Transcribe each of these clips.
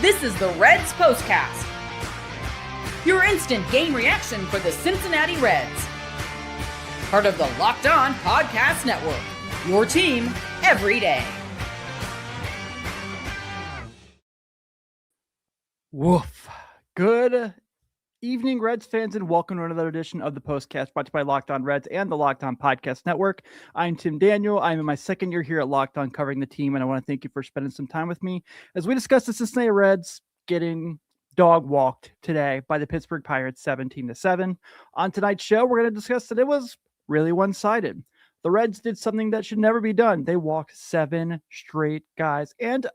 This is the Reds POSTCAST, your instant game reaction for the Cincinnati Reds. Part of the Locked On Podcast Network, your team every day. Woof. Good evening, Reds fans, and welcome to another edition of the POSTCAST brought to you by Locked On Reds and the Locked On Podcast Network. I'm Tim Daniel. I'm in my second year here at Locked On covering the team, and I want to thank you for spending some time with me as we discuss the Cincinnati Reds getting dog walked today by the Pittsburgh Pirates 17-7. On tonight's show, we're going to discuss that it was really one-sided. The Reds did something that should never be done. They walked 7 straight guys, and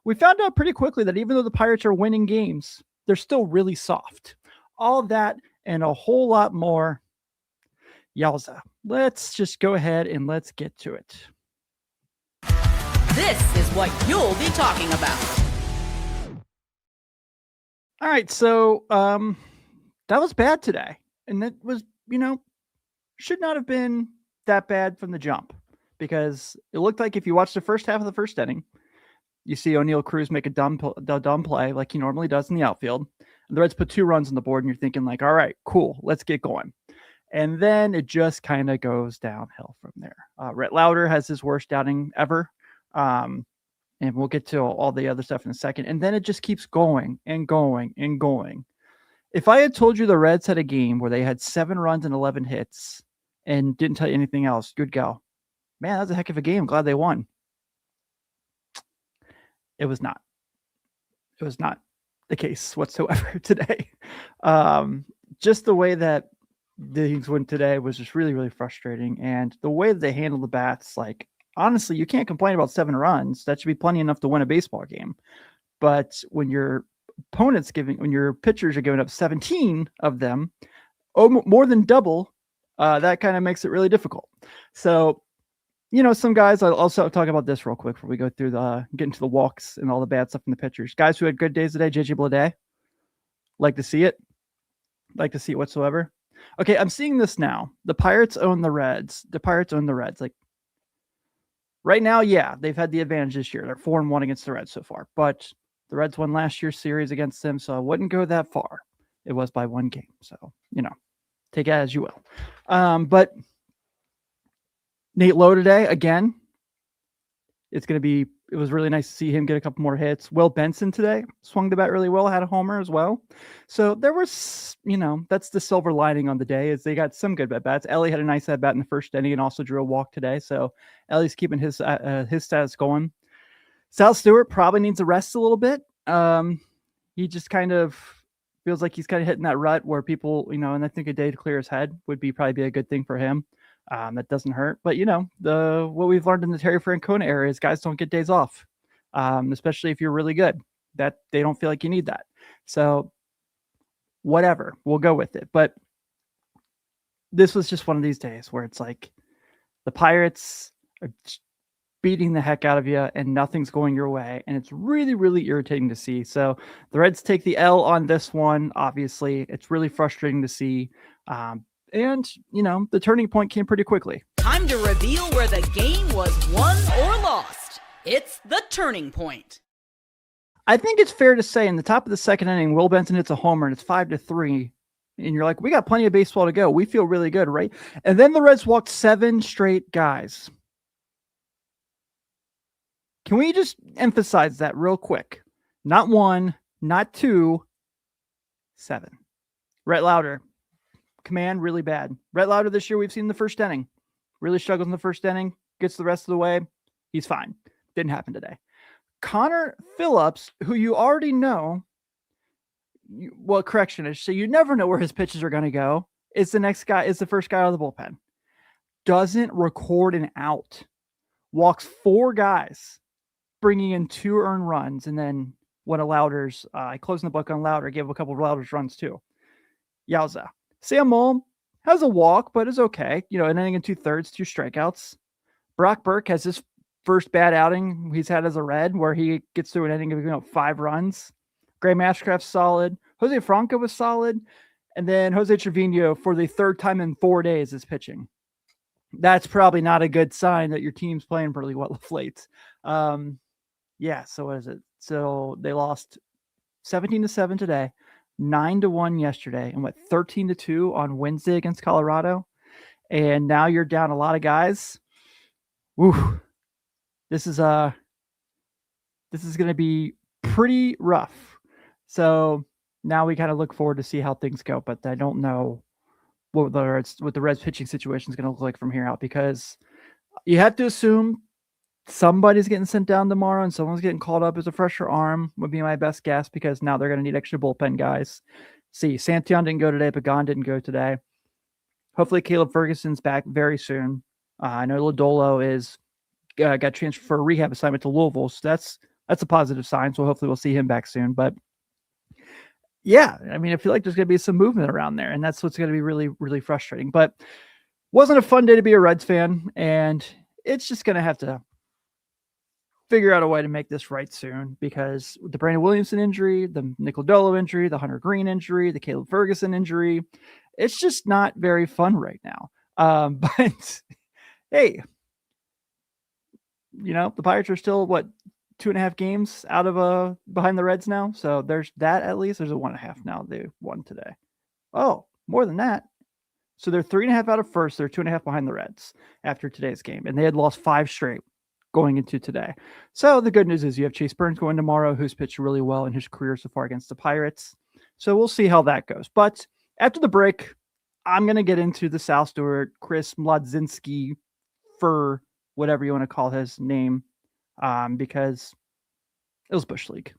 we found out pretty quickly that even though the Pirates are winning games, they're still really soft. All of that and a whole lot more. Yowza. Let's just go ahead and let's get to it. This is what you'll be talking about. All right, so that was bad today. And that was, should not have been that bad from the jump. Because it looked like if you watched the first half of the first inning, you see O'Neal Cruz make a dumb play like he normally does in the outfield. And the Reds put 2 runs on the board, and you're thinking like, all right, cool, let's get going. And then it just kind of goes downhill from there. Rhett Lowder has his worst outing ever. And we'll get to all the other stuff in a second. And then it just keeps going and going and going. If I had told you the Reds had a game where they had 7 runs and 11 hits and didn't tell you anything else, good go. Man, that was a heck of a game. Glad they won. It was not. It was not the case whatsoever today. Just the way that things went today was just really, really frustrating. And the way that they handled the bats, like, honestly, you can't complain about 7 runs. That should be plenty enough to win a baseball game. But when your when your pitchers are giving up 17 of them, more than double, that kind of makes it really difficult. So, some guys, I'll also talk about this real quick before we go through get into the walks and all the bad stuff from the pitchers. Guys who had good days today, J.J. Bleday. Like to see it. Like to see it whatsoever. Okay, I'm seeing this now. The Pirates own the Reds. The Pirates own the Reds. Like, right now, yeah, they've had the advantage this year. They're 4-1 against the Reds so far. But the Reds won last year's series against them, so I wouldn't go that far. It was by 1 game. So, take it as you will. But Nate Lowe today, again, it was really nice to see him get a couple more hits. Will Benson today swung the bat really well, had a homer as well. So there was, that's the silver lining on the day is they got some good at-bats. Ellie had a nice at-bat in the first inning and also drew a walk today. So Ellie's keeping his status going. Sal Stewart probably needs a rest a little bit. He just kind of feels like he's kind of hitting that rut where people, and I think a day to clear his head would probably be a good thing for him. That doesn't hurt, but what we've learned in the Terry Francona era is guys don't get days off, especially if you're really good. That they don't feel like you need that. So, whatever, we'll go with it. But this was just one of these days where it's like the Pirates are beating the heck out of you, and nothing's going your way, and it's really, really irritating to see. So the Reds take the L on this one. Obviously, it's really frustrating to see. And, the turning point came pretty quickly. Time to reveal where the game was won or lost. It's the turning point. I think it's fair to say in the top of the second inning, Will Benson hits a homer and it's 5-3. And you're like, we got plenty of baseball to go. We feel really good, right? And then the Reds walked 7 straight guys. Can we just emphasize that real quick? Not 1, not 2, 7. Rhett Lowder. Command really bad. Rhett Lowder this year, we've seen the first inning. Really struggles in the first inning. Gets the rest of the way. He's fine. Didn't happen today. Connor Phillips, who you already know, so you never know where his pitches are going to go, is the first guy out of the bullpen. Doesn't record an out. Walks 4 guys, bringing in 2 earned runs, and then one of Lowder's, closing the book on Lowder, gave a couple of Lowder's runs too. Yowza. Sam Moll has a walk, but is okay. An inning and 2/3, 2 strikeouts. Brock Burke has his first bad outing he's had as a Red, where he gets through an inning of 5 runs. Gray Mashcraft's solid. Jose Franco was solid. And then Jose Trevino, for the 3rd time in 4 days, is pitching. That's probably not a good sign that your team's playing really well of late. Yeah. So what is it? So they lost 17-7 today, 9-1 yesterday, and 13-2 on Wednesday against Colorado. And now you're down a lot of guys. Woo. This is going to be pretty rough. So now we kind of look forward to see how things go, but I don't know what the Reds pitching situation is going to look like from here out, because you have to assume somebody's getting sent down tomorrow and someone's getting called up as a fresher arm would be my best guess, because now they're going to need extra bullpen guys. See, Santillan didn't go today, Pagan didn't go today. Hopefully Caleb Ferguson's back very soon. I know Lodolo is got transferred for a rehab assignment to Louisville, so that's a positive sign. So hopefully we'll see him back soon. But yeah, I mean, I feel like there's going to be some movement around there, and that's what's going to be really, really frustrating. But wasn't a fun day to be a Reds fan, and it's just going to have to figure out a way to make this right soon, because the Brandon Williamson injury, the Lodolo injury, the Hunter Greene injury, the Caleb Ferguson injury, it's just not very fun right now. But hey, the Pirates are still 2.5 games out of behind the Reds now. So there's that. At least there's a 1.5 now. They won today. Oh, more than that. So they're 3.5 out of first. They're 2.5 behind the Reds after today's game, and they had lost 5 straight going into today. So the good news is you have Chase Burns going tomorrow, who's pitched really well in his career so far against the Pirates. So we'll see how that goes. But after the break, I'm going to get into the Sal Stewart, Chris Mladzinski, for whatever you want to call his name, because it was Bush League.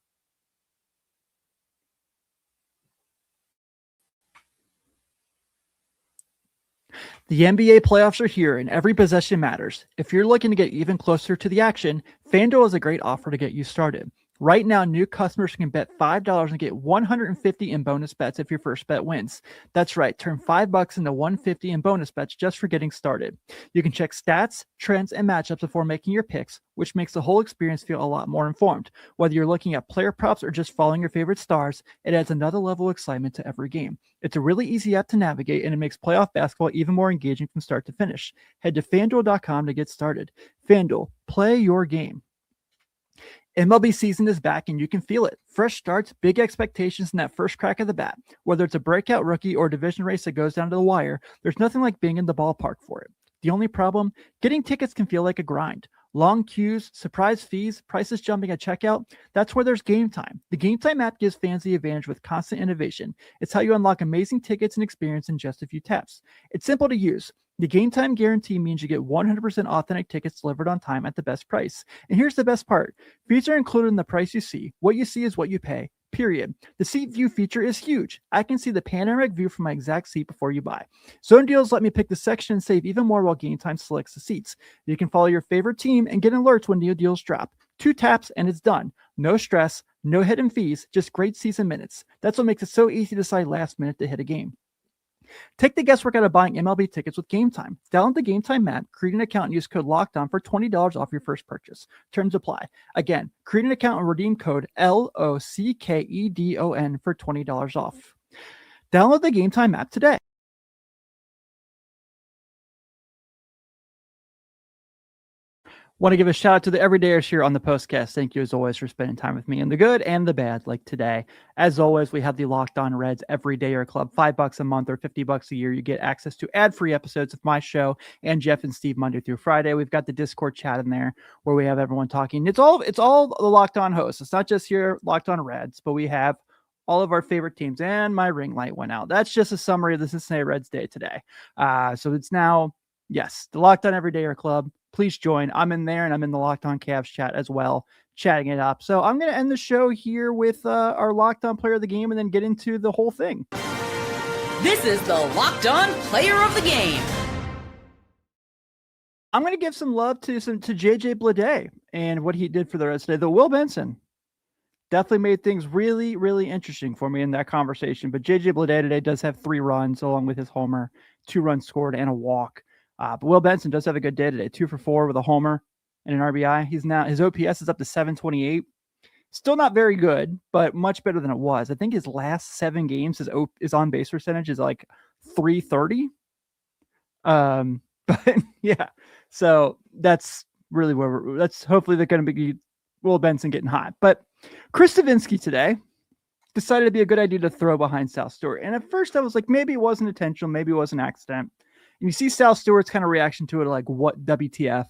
The NBA playoffs are here and every possession matters. If you're looking to get even closer to the action, FanDuel has a great offer to get you started. Right now, new customers can bet $5 and get $150 in bonus bets if your first bet wins. That's right, turn $5 into $150 in bonus bets just for getting started. You can check stats, trends, and matchups before making your picks, which makes the whole experience feel a lot more informed. Whether you're looking at player props or just following your favorite stars, it adds another level of excitement to every game. It's a really easy app to navigate, and it makes playoff basketball even more engaging from start to finish. Head to FanDuel.com to get started. FanDuel, play your game. MLB season is back and you can feel it. Fresh starts, big expectations, and that first crack of the bat. Whether it's a breakout rookie or a division race that goes down to the wire, there's nothing like being in the ballpark for it. The only problem? Getting tickets can feel like a grind. Long queues, surprise fees, prices jumping at checkout. That's where there's Game Time. The Game Time app gives fans the advantage with constant innovation. It's how you unlock amazing tickets and experience in just a few taps. It's simple to use. The Game Time guarantee means you get 100% authentic tickets delivered on time at the best price. And here's the best part. Fees are included in the price you see. What you see is what you pay. Period. The seat view feature is huge. I can see the panoramic view from my exact seat before you buy. Zone deals let me pick the section and save even more while Game Time selects the seats. You can follow your favorite team and get alerts when new deals drop. 2 taps and it's done. No stress, no hidden fees, just great season minutes. That's what makes it so easy to decide last minute to hit a game. Take the guesswork out of buying MLB tickets with Game Time. Download the Game Time app, create an account, and use code LOCKEDON for $20 off your first purchase. Terms apply. Again, create an account and redeem code LOCKEDON for $20 off. Download the Game Time app today. Want to give a shout out to the everydayers here on the postcast. Thank you as always for spending time with me in the good and the bad, like today. As always, we have the Locked On Reds Everydayer Club, $5 a month or $50 a year. You get access to ad-free episodes of my show and Jeff and Steve Monday through Friday. We've got the Discord chat in there where we have everyone talking. It's all the Locked On hosts. It's not just here Locked On Reds, but we have all of our favorite teams. And my ring light went out. That's just a summary of the Cincinnati Reds day today. So it's now, yes, the Locked On Everydayer Club. Please join. I'm in there, and I'm in the Locked On Cavs chat as well, chatting it up. So I'm going to end the show here with our Locked On Player of the Game and then get into the whole thing. This is the Locked On Player of the Game. I'm going to give some love to J.J. Bleday and what he did for the Reds today. Though Will Benson definitely made things really, really interesting for me in that conversation. But J.J. Bleday today does have 3 runs along with his homer, 2 runs scored, and a walk. But Will Benson does have a good day today, 2 for 4 with a homer and an RBI. His OPS is up to 728. Still not very good, but much better than it was. I think his last 7 games, his on base percentage is like 330. But yeah, so that's really that's hopefully they're going to be Will Benson getting hot. But Chris Devenski today decided it'd be a good idea to throw behind Sal Stewart. And at first I was like, maybe it wasn't intentional, maybe it was an accident. And you see Sal Stewart's kind of reaction to it, like, what WTF?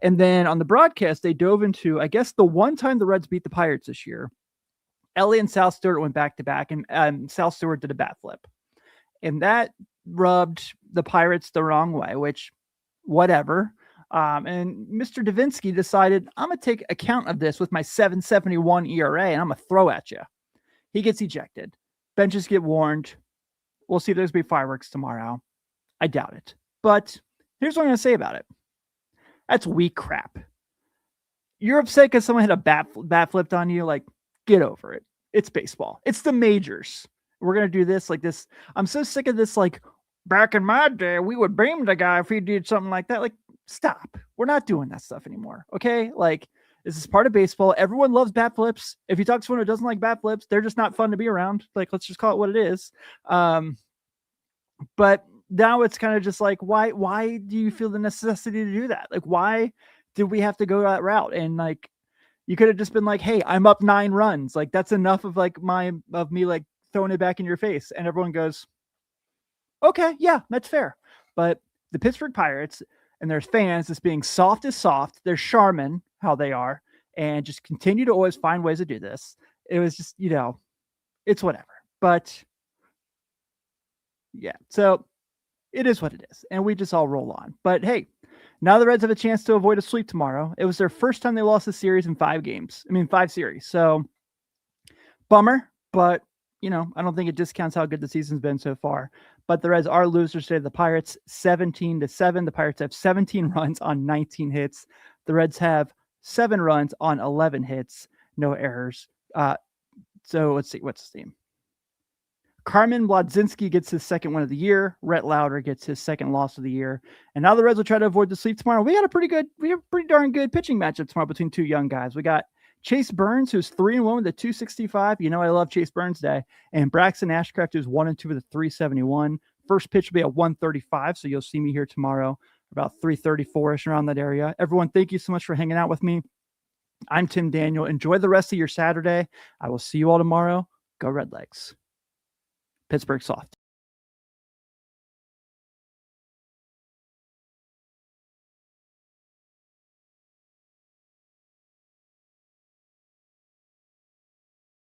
And then on the broadcast, they dove into, I guess, the one time the Reds beat the Pirates this year. Ellie and Sal Stewart went back to back, and Sal Stewart did a bat flip. And that rubbed the Pirates the wrong way, which, whatever. And Mr. Devenski decided, I'm going to take account of this with my 7.71 ERA, and I'm going to throw at you. He gets ejected. Benches get warned. We'll see if there's going to be fireworks tomorrow. I doubt it. But here's what I'm going to say about it. That's weak crap. You're upset because someone hit a bat flipped on you. Like, get over it. It's baseball. It's the majors. We're going to do this like this. I'm so sick of this. Like, back in my day, we would beam the guy if he did something like that. Like, stop. We're not doing that stuff anymore. Okay. Like, this is part of baseball. Everyone loves bat flips. If you talk to someone who doesn't like bat flips, they're just not fun to be around. Like, let's just call it what it is. But now it's kind of just like, why do you feel the necessity to do that? Like, why did we have to go that route? And like, you could have just been like, hey, I'm up 9 runs. Like, that's enough of like me like throwing it back in your face. And everyone goes, okay, yeah, that's fair. But the Pittsburgh Pirates and their fans just being soft as soft, they're Charmin, how they are, and just continue to always find ways to do this. It was just, it's whatever. But yeah, so it is what it is, and we just all roll on. But hey, now the Reds have a chance to avoid a sweep tomorrow. It was their first time they lost a series in 5 series. So bummer, but I don't think it discounts how good the season's been so far. But the Reds are losers today. The Pirates 17-7. The Pirates have 17 runs on 19 hits. The Reds have 7 runs on 11 hits, no errors. So let's see, what's his name? Carmen Blodzinski gets his second win of the year. Rhett Lowder gets his second loss of the year. And now the Reds will try to avoid the sweep tomorrow. We have a pretty darn good pitching matchup tomorrow between 2 young guys. We got Chase Burns, who's 3-1 with a 265. I love Chase Burns Day. And Braxton Ashcraft, who's 1-2 with a 371. First pitch will be at 135. So you'll see me here tomorrow about 3:34ish around that area. Everyone, thank you so much for hanging out with me. I'm Tim Daniel. Enjoy the rest of your Saturday. I will see you all tomorrow. Go Red Legs. Pittsburgh soft.